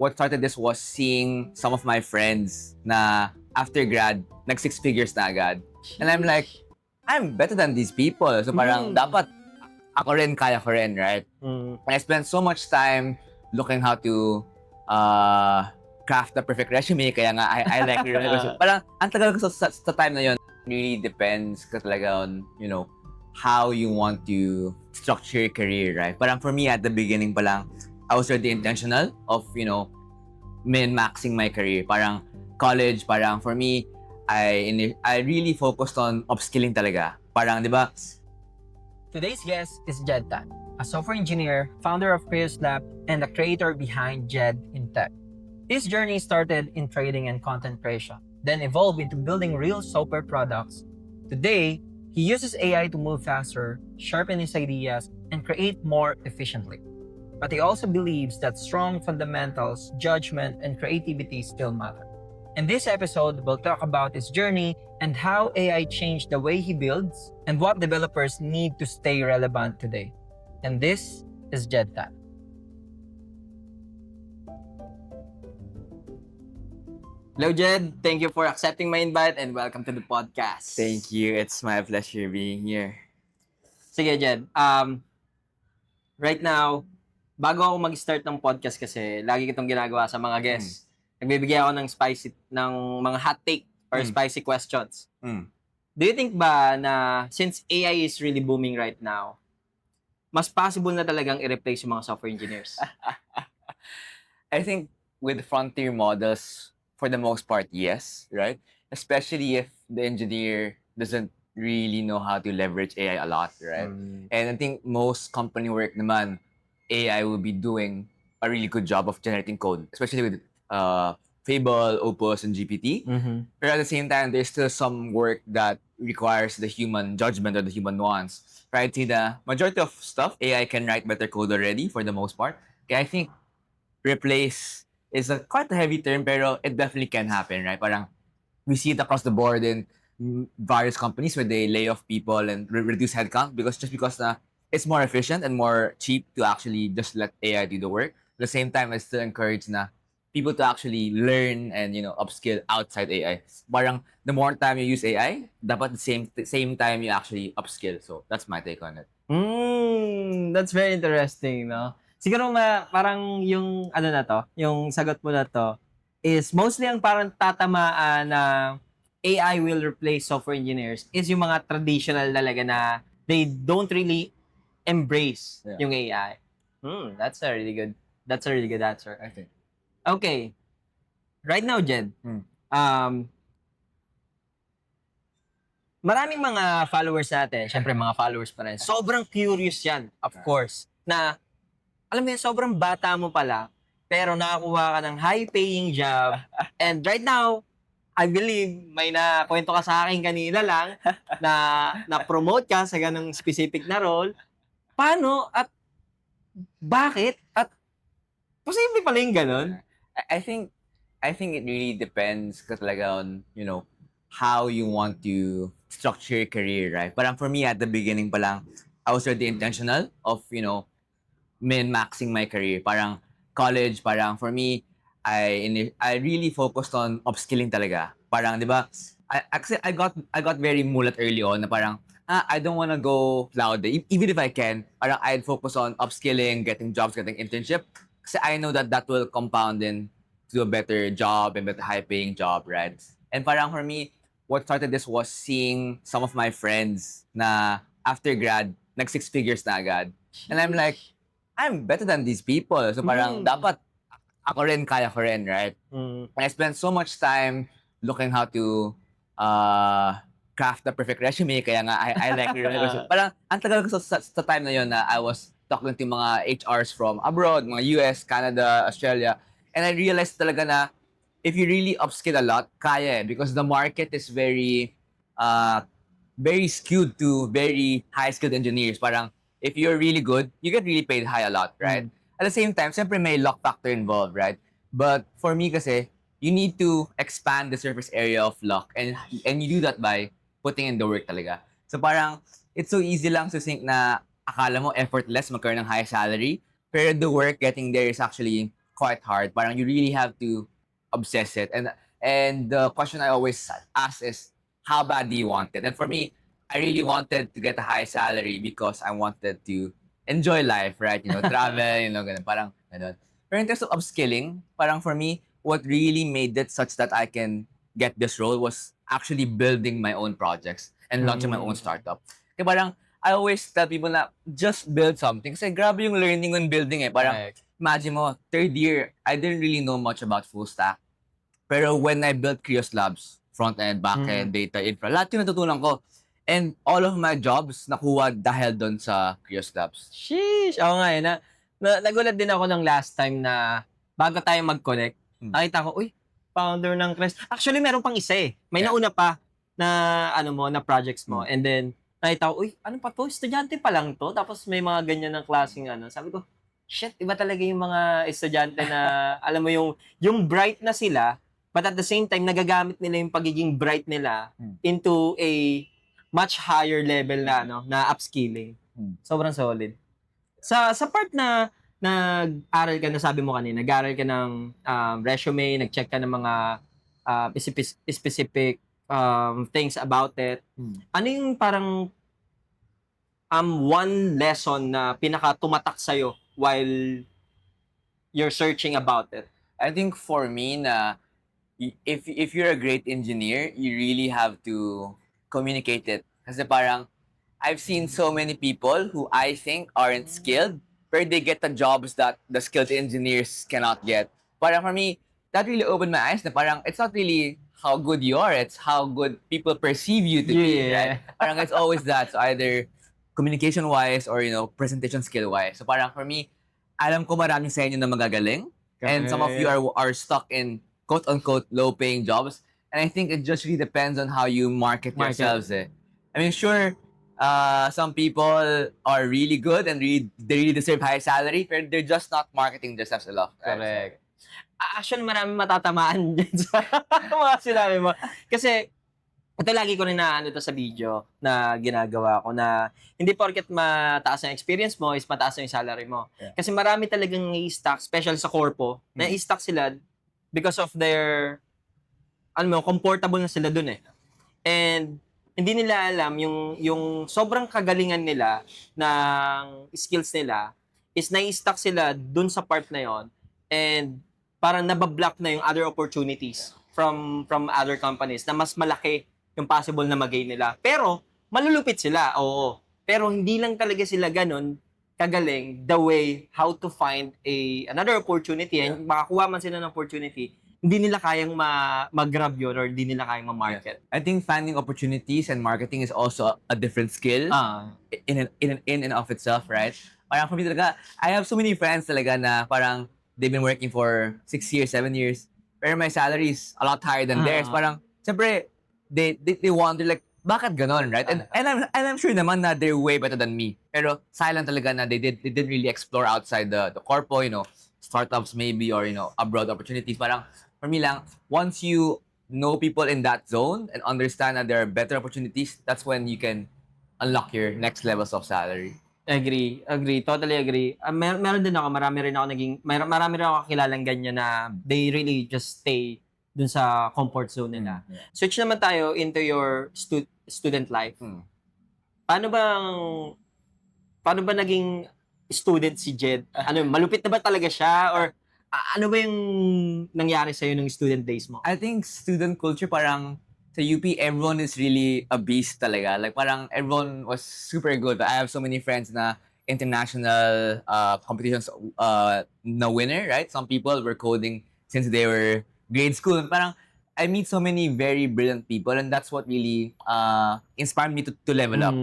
what started this was seeing some of my friends na after grad, nag 6 figures na agad. And I'm like, I'm better than these people. So parang dapat ako rin, kaya ko rin, right? And I spent so much time looking how to craft the perfect resume. Kaya nga, I like resume. Parang, ang tagal ko sa time na yun. Really depends ka talaga on, how you want to structure your career, right? Parang for me, at the beginning pa lang, I was already intentional of, min-maxing my career. Parang college, parang for me, I really focused on upskilling talaga. Parang, di ba? Today's guest is Jed Tan, a software engineer, founder of Creus Lab, and the creator behind Jed in Tech. His journey started in trading and content creation, then evolved into building real software products. Today, he uses AI to move faster, sharpen his ideas, and create more efficiently. But he also believes that strong fundamentals, judgment, and creativity still matter. In this episode, we'll talk about his journey and how AI changed the way he builds and what developers need to stay relevant today. And this is Jed Tan. Hello, Jed. Thank you for accepting my invite and welcome to the podcast. Thank you. It's my pleasure being here. Sige, Jed. Right now, bago ako mag-start ng podcast kasi lagi kitong ginagawa sa mga guests. Nagbibigay ako ng mga hot take or spicy questions. Do you think ba na since AI is really booming right now, mas possible na talagang i-replace yung mga software engineers? I think with frontier models, for the most part, yes, right? Especially if the engineer doesn't really know how to leverage AI a lot, right? And I think most company work naman, AI will be doing a really good job of generating code, especially with Fable, Opus, and GPT. But at the same time, there's still some work that requires the human judgment or the human nuance. Right? See, the majority of stuff, AI can write better code already for the most part. Okay, I think replace is quite a heavy term, pero it definitely can happen, right? Parang we see it across the board in various companies where they lay off people and reduce headcount because it's more efficient and more cheap to actually just let AI do the work. At the same time, I still encourage people to actually learn and upskill outside AI. Parang the more time you use AI, dapat the same time you actually upskill. So that's my take on it. That's very interesting, no? Siguro parang yung yung sagot mo na to is mostly ang parang tatamaan na AI will replace software engineers is yung mga traditional talaga na they don't really embrace yung AI. That's a really good answer. I think. Okay. Right now, Jed, maraming mga followers natin, syempre mga followers pa rin, sobrang curious yan, of course, na, alam mo yun, sobrang bata mo pala, pero nakakuha ka ng high-paying job, and right now, I believe, may nakwento ka sa akin kanina lang, na promote ka sa ganong specific na role. Paano at bakit? At posible pala yung ganon? I think it really depends talaga on, how you want to structure your career, right? Parang for me, at the beginning pa lang, I was already intentional of, min-maxing my career. Parang college, parang for me, I really focused on upskilling talaga. Parang, di ba? I got very mulat early on na parang, I don't want to go cloud. Even if I can, parang I'd focus on upskilling, getting jobs, getting internship. Kasi I know that will compound into a better job and better high-paying job, right? And parang for me, what started this was seeing some of my friends na after grad, nag 6 figures na agad. And I'm like, I'm better than these people. So parang dapat ako rin, kaya ko rin, right? And I spent so much time looking how to craft the perfect resume. Kaya nga, I like resume. Parang ang tagal ko sa time na yun na I was talking to mga HRs from abroad, mga US, Canada, Australia. And I realized talaga na if you really upskill a lot, kaya because the market is very skewed to very high-skilled engineers. Parang if you're really good, you get really paid high a lot, right? At the same time, siyempre may luck factor involved, right? But for me kasi, you need to expand the surface area of luck and you do that by putting in the work talaga. So parang, it's so easy lang to think na akala mo effortless magkaroon ng high salary, pero the work getting there is actually quite hard. Parang you really have to obsess it. And the question I always ask is, how bad do you want it? And for me, I really wanted to get a high salary because I wanted to enjoy life, right? Travel, ganun, parang ganun. Pero in terms of upskilling, parang for me, what really made it such that I can get this role was actually building my own projects and launching my own startup. Kaya parang, I always tell people na just build something. Kasi grabe yung learning when building eh. Parang, Correct. imagine mo, third year, I didn't really know much about full stack. Pero when I built Krios Labs, front-end, back-end, data, infra, lahat yung natutunan ko. And all of my jobs nakuha dahil doon sa Krios Labs. Sheesh! Oo nga eh. Nagulat din ako ng last time na bago tayo mag-connect, nakita ko, uy, founder ng Crest. Actually, meron pang isa eh. May nauna pa na na projects mo. And then, nakita ko, uy, ano pa to? Estudyante pa lang to. Tapos may mga ganyan ng klaseng Sabi ko, shit, iba talaga yung mga estudyante na, alam mo yung bright na sila, but at the same time, nagagamit nila yung pagiging bright nila into a much higher level na upskilling. Sobrang solid. Sa part na nag-aral ka, na sabi mo kanina, nag-aral ka ng resume, nag-check ka ng mga specific things about it. Ano yung parang one lesson na pinaka tumatak sa'yo while you're searching about it? I think for me na if you're a great engineer, you really have to communicate it. Kasi parang I've seen so many people who I think aren't skilled, but they get the jobs that the skilled engineers cannot get. Parang for me, that really opened my eyes na parang it's not really how good you are, it's how good people perceive you to be, right? Parang it's always that. So either communication-wise or, presentation skill-wise. So parang for me, alam ko maraming sa inyo na magagaling. And some of you are stuck in quote-unquote low-paying jobs. And I think it just really depends on how you market yourselves. I mean, sure, some people are really good and they really deserve high salary, but they're just not marketing themselves enough. Right? Correct. Actually, maraming matatamaan dyan sa mga sinabi mo. Kasi, ito lagi ko rin na to sa video na ginagawa ko na hindi porket mataas ang experience mo is mataas yung salary mo. Yeah. Kasi marami talagang i-stock, special sa corpo, na i-stock sila because of their, comfortable na sila dun eh. And hindi nila alam yung sobrang kagalingan nila ng skills nila is na-i-stock sila dun sa part na yon and parang nabablock na yung other opportunities from other companies na mas malaki yung possible na mag-gain nila. Pero, malulupit sila, oo. Pero hindi lang talaga sila ganun kagaling the way how to find another opportunity. And makakuha man sila ng opportunity, hindi nila kayang mag-grab yun or hindi nila kayang ma-market. I think finding opportunities and marketing is also a different skill in and of itself, right? Parang for me talaga, I have so many friends talaga na parang they've been working for 6 years, 7 years, pero my salary is a lot higher than theirs. Parang, siyempre, they wonder like, bakit ganon, right? And I'm sure naman na they're way better than me. Pero silent talaga na they didn't really explore outside the corpo, startups maybe or, abroad opportunities. Parang, for me lang, once you know people in that zone and understand that there are better opportunities, that's when you can unlock your next levels of salary. Agree. Totally agree. Meron din ako, marami rin ako kilalang ganyan na they really just stay dun sa comfort zone nila. Switch naman tayo into your student life. Paano ba naging student si Jed? Malupit na ba talaga siya? Or ano ba yung nangyari sa'yo ng student days mo? I think student culture parang sa UP, everyone is really a beast talaga. Like parang everyone was super good. I have so many friends na international competitions na winner, right? Some people were coding since they were grade school. And parang I meet so many very brilliant people and that's what really inspired me to level up.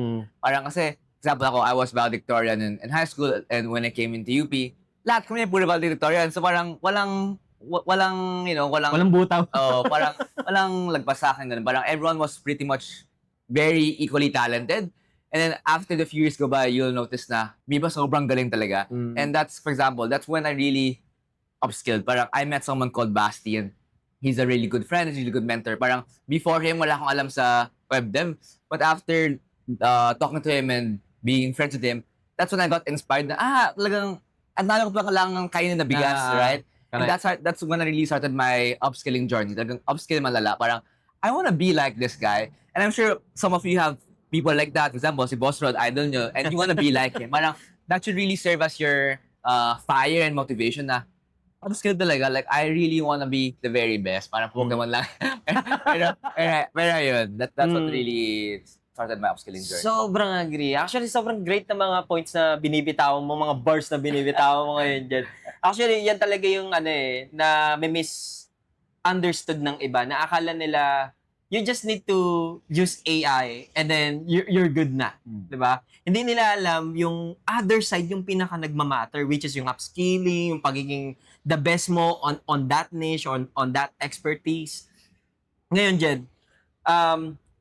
Parang kasi, example ako, I was valedictorian in high school and when I came into UP, lahat kami puro valedictorian. So parang walang butaw. Parang walang lagpas sa akin ganun. Parang everyone was pretty much very equally talented. And then after the few years go by, you'll notice na may iba sobrang galing talaga. And that's, for example, that's when I really upskilled. Parang I met someone called Basti and he's a really good friend, he's a really good mentor. Parang before him, wala akong alam sa web dev. But after talking to him and being friends with him, that's when I got inspired na, talagang, ang dami ko pa kailangan kainin na bigas, right? And that's when I really started my upskilling journey. Talagang upskill malala. Parang, I want to be like this guy. And I'm sure some of you have people like that. For example, si Boss Rod, idol nyo, and you want to be like him. Parang, that should really serve as your fire and motivation na upskill talaga. Like, I really want to be the very best. Parang Pokemon lang. pero yun, that's what really started my upskilling journey. Sobrang agree. Actually, sobrang great na mga points na binibitawan mo, mga bars na binibitawan mo ngayon dyan. Actually, yan talaga yung na may misunderstood ng iba, na akala nila, you just need to use AI and then you're good na. Diba? Hindi nila alam yung other side, yung pinaka nagmamatter, which is yung upskilling, yung pagiging the best mo on that niche, on that expertise. Ngayon, Jed,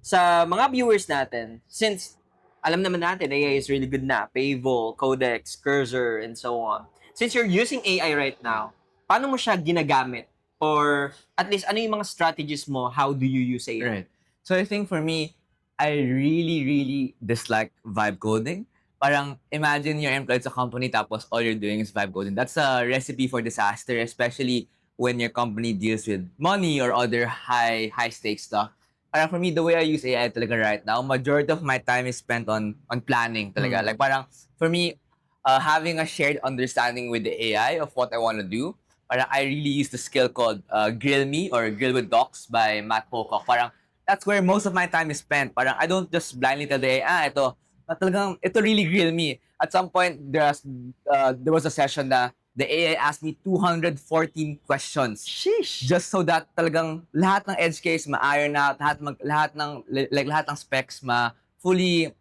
sa mga viewers natin, since alam naman natin AI is really good na, Payvol, Codex, Cursor, and so on. Since you're using AI right now, paano mo siya ginagamit? Or at least, ano yung mga strategies mo? How do you use AI? Right. So I think for me, I really dislike vibe coding. Parang imagine you're employed sa company tapos all you're doing is vibe coding. That's a recipe for disaster, especially when your company deals with money or other high stakes stuff. Parang for me, the way I use AI talaga right now, majority of my time is spent on planning talaga. Like parang for me, having a shared understanding with the AI of what I want to do, parang I really use the skill called Grill Me or Grill with Docs by Matt Pocock. Parang that's where most of my time is spent. Parang I don't just blindly tell the AI, ito really grill me. At some point, there was a session na the AI asked me 214 questions. Sheesh! Just so that talagang lahat ng edge case ma-iron out, lahat ng specs fully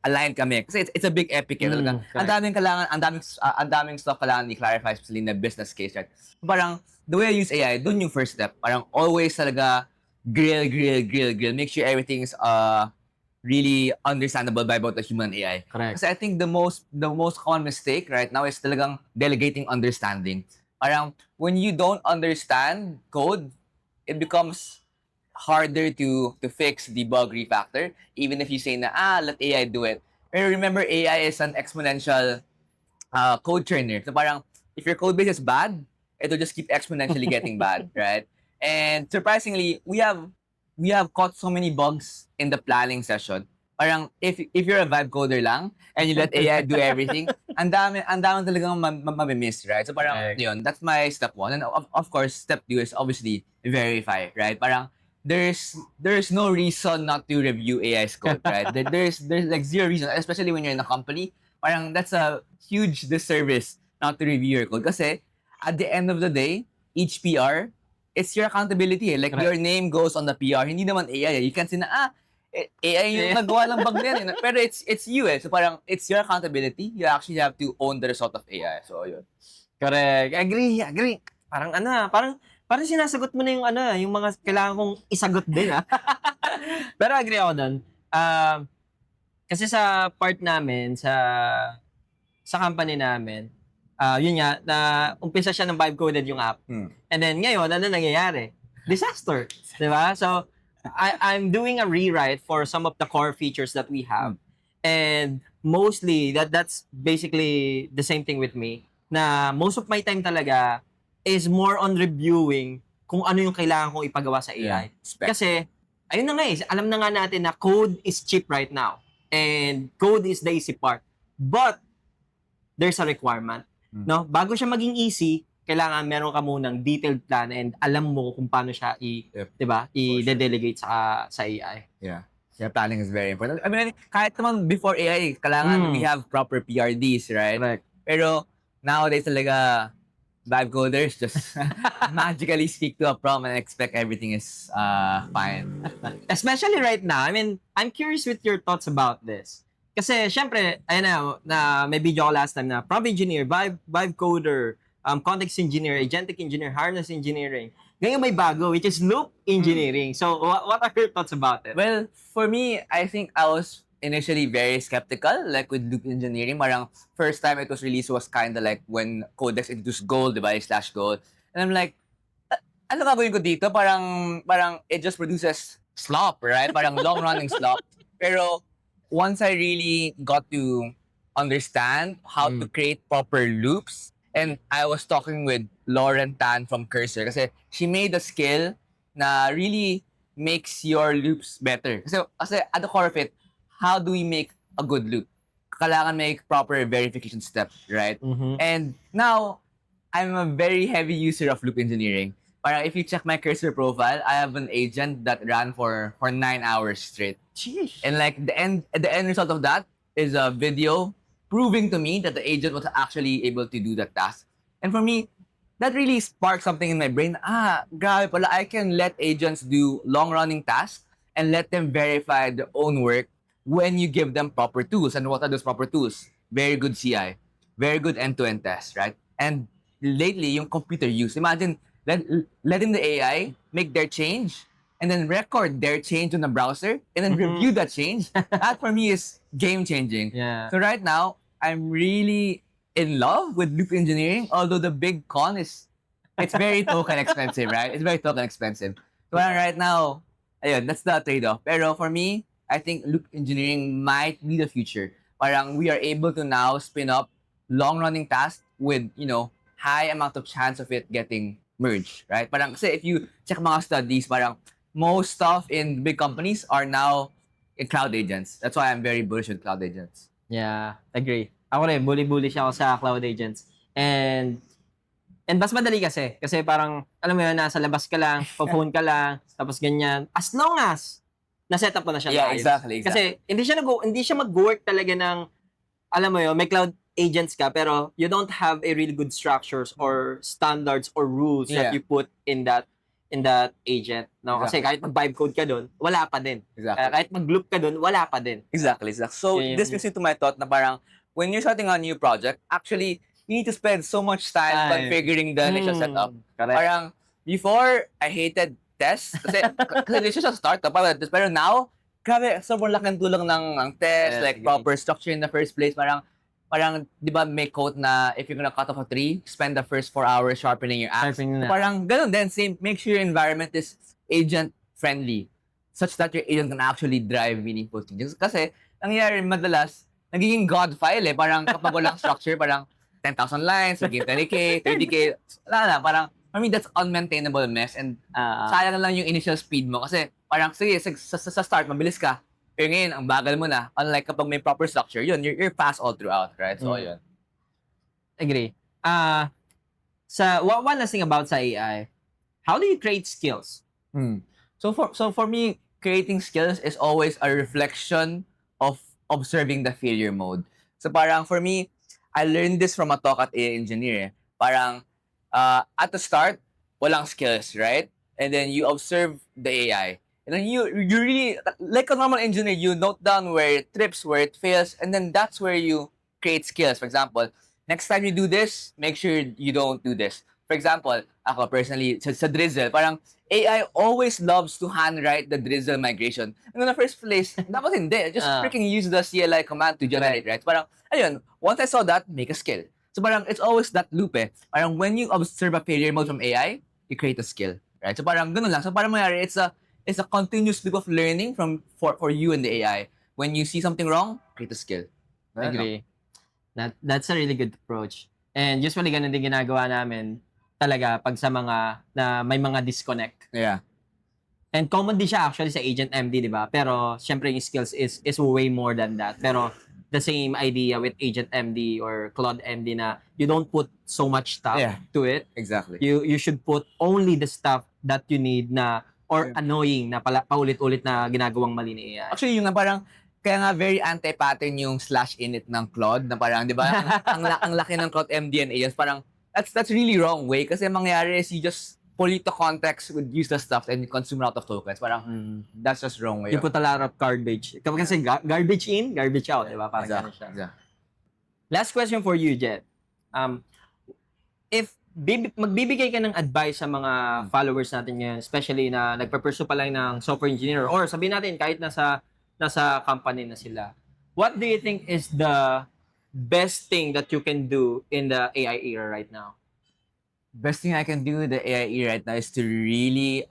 aligned kami. Kasi it's a big epic talaga. Ang daming stuff kailangan i-clarify, especially na business case, right? Parang the way I use AI, dun yung first step. Parang always talaga grill. Make sure everything is really understandable by both the human and AI. Correct. Kasi I think the most common mistake right now is talagang delegating understanding. Parang when you don't understand code, it becomes harder to fix, debug, refactor, even if you say na, let AI do it. Pero remember, AI is an exponential code churner. So parang, if your code base is bad, it'll just keep exponentially getting bad, right? And surprisingly, we have caught so many bugs in the planning session. Parang if you're a vibe coder lang and you let AI do everything, ang dami talagang mamimiss, right? So parang yun, that's my step one. And of course, step two is obviously verify, right? Parang there's no reason not to review AI's code, right? There's like zero reason, especially when you're in a company. Parang that's a huge disservice not to review your code. Kasi at the end of the day, each PR, it's your accountability. Like, your name goes on the PR. Hindi naman AI. You can't say na, AI yung nagawa lang bag na yan. Pero it's you eh. So parang, it's your accountability. You actually have to own the result of AI. So, yun. Correct. Agree. Parang parang sinasagot mo na yung mga kailangan kong isagot din, Pero agree ako doon. Kasi sa part namin, sa company namin, yun nga, na umpisa siya ng vibe coded yung app. And then ngayon, ano nangyayari? Disaster. Diba? So, I'm doing a rewrite for some of the core features that we have. And mostly, that's basically the same thing with me, na most of my time talaga is more on reviewing kung ano yung kailangan kong ipagawa sa AI. Kasi, ayun na nga alam na nga natin na code is cheap right now. And code is the easy part. But, there's a requirement. No, bago siya maging easy, kailangan meron ka munang detailed plan and alam mo kung paano siya i-delegate sa AI. Yeah, planning is very important. I mean, kahit naman before AI, kailangan we have proper PRDs, right? Correct. Pero nowadays talaga, vibe coders just magically speak to a prompt and expect everything is fine. Especially right now. I mean, I'm curious with your thoughts about this. Kasi, syempre, ayun na may video ko last time na prompt engineer, vibe coder, context engineer, agentic engineer, harness engineering. Ngayon may bago, which is loop engineering. So, what are your thoughts about it? Well, for me, I think I was initially very skeptical, like with loop engineering. Parang first time it was released was kind of like when Codex introduced Gold, diba? /Gold. And I'm like, ano gagawin ko dito? Parang it just produces slop, right? Parang long-running slop. Pero once I really got to understand how to create proper loops And I was talking with Lauren Tan from Cursor kasi she made a skill na really makes your loops better. Kasi at the core of it, how do we make a good loop? Kailangan make proper verification steps, right? Mhm. And now, I'm a very heavy user of loop engineering. Parang if you check my Cursor profile, I have an agent that ran for 9 hours straight. Sheesh. And like the end result of that is a video proving to me that the agent was actually able to do that task. And for me, that really sparked something in my brain. Grabe pala, I can let agents do long-running tasks and let them verify their own work when you give them proper tools. And what are those proper tools? Very good CI, very good end-to-end test, right? And lately, yung computer use. Imagine letting the AI make their change and then record their change on the browser and then Mhm. review that change. That for me is game-changing. Yeah. So right now, I'm really in love with loop engineering, although the big con is it's very token expensive, right? It's very token expensive. So right now, ayun, that's the trade-off. Pero for me, I think loop engineering might be the future. Parang we are able to now spin up long-running tasks with, high amount of chance of it getting merged, right? Parang kasi if you check mga studies, parang most stuff in big companies are now in cloud agents. That's why I'm very bullish on cloud agents. Yeah, agree. Ako rin, bully-bully siya ako sa cloud agents. And mas madali kasi. Kasi parang, alam mo yun, nasa labas ka lang, phone ka lang, tapos ganyan. As long as, na-set up mo na siya. Yeah, maayos. exactly. Kasi, hindi siya mag-work talaga ng, alam mo yun, may cloud agents ka, pero you don't have a really good structures or standards or rules that Yeah. you put in that agent. No? Kasi kahit mag-vibe code ka doon, wala pa din. Exactly. Kahit mag-loop ka doon, wala pa din. Exactly. So Yeah, this brings me to my thought na parang when you're starting a new project, actually, you need to spend so much time configuring the initial setup. Correct. Parang before, I hated tests kasi this is a startup. Pero now, grabe, sobrang laking tulong ng test, Yes, like agree. proper structure in the first place. Parang, di ba may quote na if you're gonna cut off a tree, spend the first 4 hours sharpening your axe. Sharpening na. So parang ganun din, same, make sure your environment is agent-friendly such that your agent can actually drive meaningful changes. Kasi, nangyayari madalas, nagiging God file eh. Parang kapag walang structure, parang 10,000 lines, naging 20K, 30K, wala na. Parang, I mean, that's unmaintainable mess and sayang lang yung initial speed mo. Kasi parang, sige, sa start, mabilis ka. Pero ngayon, ang bagal mo na. Unlike kapag may proper structure, you're fast all throughout, right? So, yun. Agree. One last thing about sa AI, how do you create skills? So for me, creating skills is always a reflection of observing the failure mode. So parang for me, I learned this from a talk at AI Engineer. Parang at the start, walang skills, right? And then you observe the AI. And then you really, like a normal engineer, you note down where it trips, where it fails, and then that's where you create skills. For example, next time you do this, make sure you don't do this. For example, ako personally, sa Drizzle, parang AI always loves to handwrite the Drizzle migration. And in the first place, dapat hindi. Just freaking use the CLI command to generate, right? Parang, ayun, once I saw that, make a skill. So parang it's always that loop eh. Parang when you observe a failure mode from AI, you create a skill, right? So parang ganun lang. So parang mayari, it's a continuous loop of learning for you and the AI. When you see something wrong, create a skill. I agree. That's a really good approach. And usually ganun din ginagawa namin talaga pag sa mga na may mga disconnect. Yeah. And common din siya actually sa Agent MD, di ba? Pero syempre yung skills is way more than that. Pero the same idea with Agent MD or Claude MD na you don't put so much stuff to it. Exactly. You should put only the stuff that you need na or annoying na paulit-ulit na ginagawang mali ni AI. Actually, yung nga parang, kaya nga very anti-pattern yung /init ng Claude na parang, di ba, ang laki ng Claude MD and AS, parang, that's really wrong way kasi mangyayari is you just pollute the context with useless stuff and you consume a lot of tokens. Parang, that's just wrong way. You put a lot of garbage. Kasi garbage in, garbage out, di ba? Parang ganun siya. Exactly. Last question for you, Jet. If magbibigay ka ng advice sa mga followers natin ngayon, especially na nagpa-pursue pa lang ng software engineer or sabihin natin kahit nasa company na sila, what do you think is the best thing that you can do in the AI era right now? Best thing I can do with the AI right now is to really,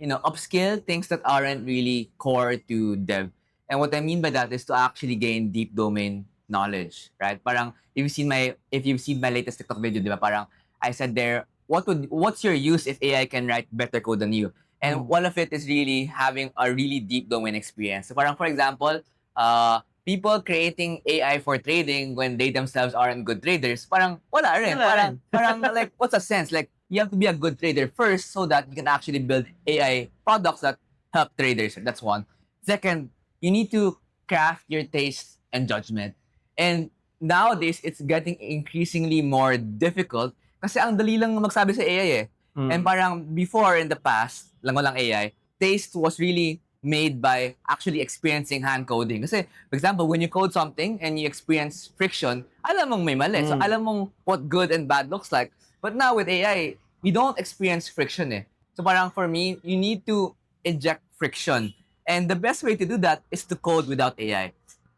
upskill things that aren't really core to dev. And what I mean by that is to actually gain deep domain knowledge, right? Parang if you've seen my latest TikTok video, di ba? Parang I said there, what's your use if AI can write better code than you? And one of it is really having a really deep domain experience. So parang for example, people creating AI for trading when they themselves aren't good traders, parang wala rin. Parang like, what's the sense? Like, you have to be a good trader first so that you can actually build AI products that help traders. That's one. Second, you need to craft your taste and judgment. And nowadays, it's getting increasingly more difficult kasi ang dali lang magsabi sa AI eh. And parang before in the past, walang AI, taste was really made by actually experiencing hand coding. Kasi, for example, when you code something and you experience friction, alam mong may mali. So, alam mong what good and bad looks like. But now with AI, you don't experience friction eh. So parang for me, you need to inject friction. And the best way to do that is to code without AI.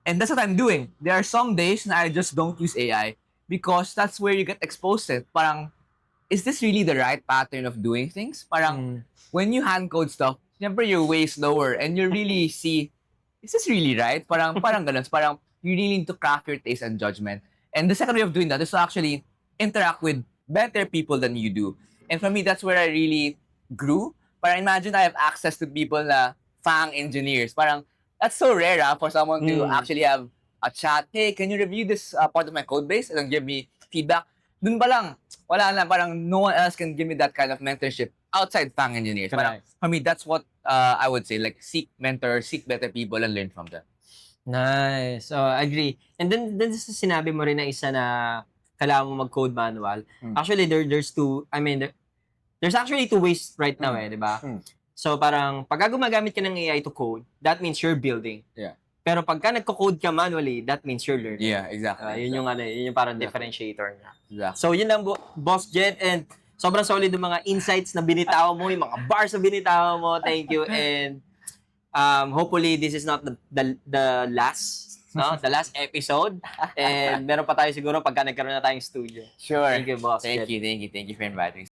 And that's what I'm doing. There are some days na I just don't use AI because that's where you get exposed to it. Parang, is this really the right pattern of doing things? Parang, when you hand code stuff, siyempre you're way slower and you really see, is this really right? Parang ganun. So parang, you really need to craft your taste and judgment. And the second way of doing that is to actually interact with better people than you do. And for me, that's where I really grew. Parang imagine I have access to people na FAANG engineers. Parang, that's so rare for someone to actually have a chat. Hey, can you review this part of my code base and then give me feedback? Dun pa lang, wala na. Parang no one else can give me that kind of mentorship outside FAANG engineers. Parang, for me, that's what I would say. Like, seek mentors, seek better people, and learn from them. Nice. So, agree. And then sa sinabi mo rin na isa na kailangan mo mag-code manual. Actually, there's there's actually two ways right now di ba? So, parang pagka gumagamit ka ng AI to code, that means you're building. Yeah. Pero pagka nagko-code ka manually, that means you're learning. Yeah, exactly. Yun yung parang differentiator niya. Exactly. So, yun lang, Boss Jed, and sobrang solid yung mga insights na binitaw mo, yung mga bars na binitaw mo. Thank you. And hopefully, this is not the last, no? The last episode. And meron pa tayo siguro pagka nagkaroon na tayong studio. Sure. Thank you, Boss Thank Jed. you for inviting me.